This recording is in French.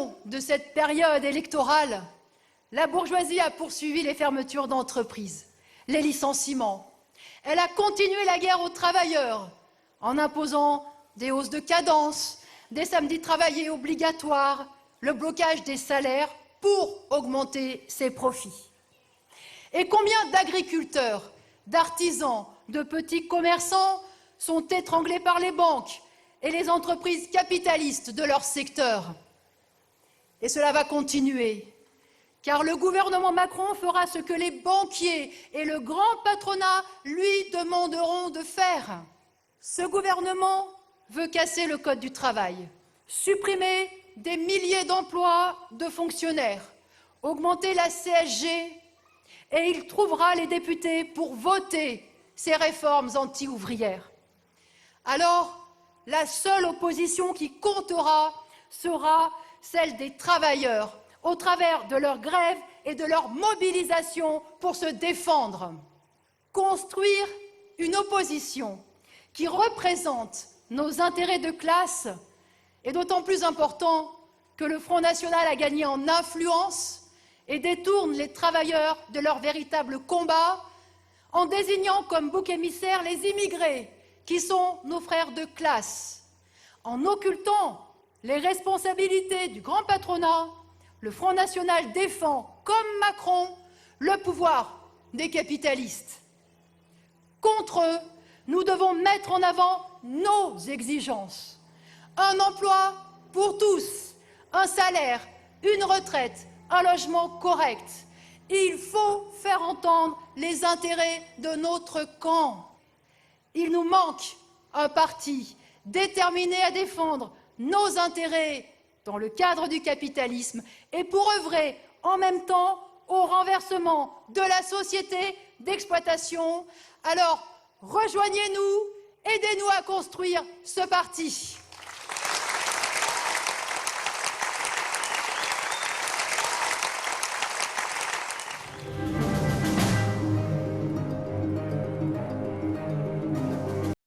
long de cette période électorale, la bourgeoisie a poursuivi les fermetures d'entreprises, les licenciements. Elle a continué la guerre aux travailleurs en imposant des hausses de cadence, des samedis travaillés obligatoires, le blocage des salaires pour augmenter ses profits. Et combien d'agriculteurs, d'artisans, de petits commerçants sont étranglés par les banques et les entreprises capitalistes de leur secteur? Et cela va continuer, car le gouvernement Macron fera ce que les banquiers et le grand patronat lui demanderont de faire. Ce gouvernement veut casser le code du travail, supprimer des milliers d'emplois de fonctionnaires, augmenter la CSG, et il trouvera les députés pour voter ces réformes anti-ouvrières. Alors, la seule opposition qui comptera sera celle des travailleurs, au travers de leur grève et de leur mobilisation pour se défendre. Construire une opposition qui représente nos intérêts de classe est d'autant plus important que le Front national a gagné en influence et détourne les travailleurs de leur véritable combat en désignant comme bouc émissaire les immigrés qui sont nos frères de classe. En occultant les responsabilités du grand patronat, le Front national défend, comme Macron, le pouvoir des capitalistes. Contre eux, nous devons mettre en avant nos exigences. Un emploi pour tous, un salaire, une retraite, un logement correct. Il faut faire entendre les intérêts de notre camp. Il nous manque un parti déterminé à défendre nos intérêts dans le cadre du capitalisme et pour œuvrer en même temps au renversement de la société d'exploitation. Alors, rejoignez-nous, aidez-nous à construire ce parti.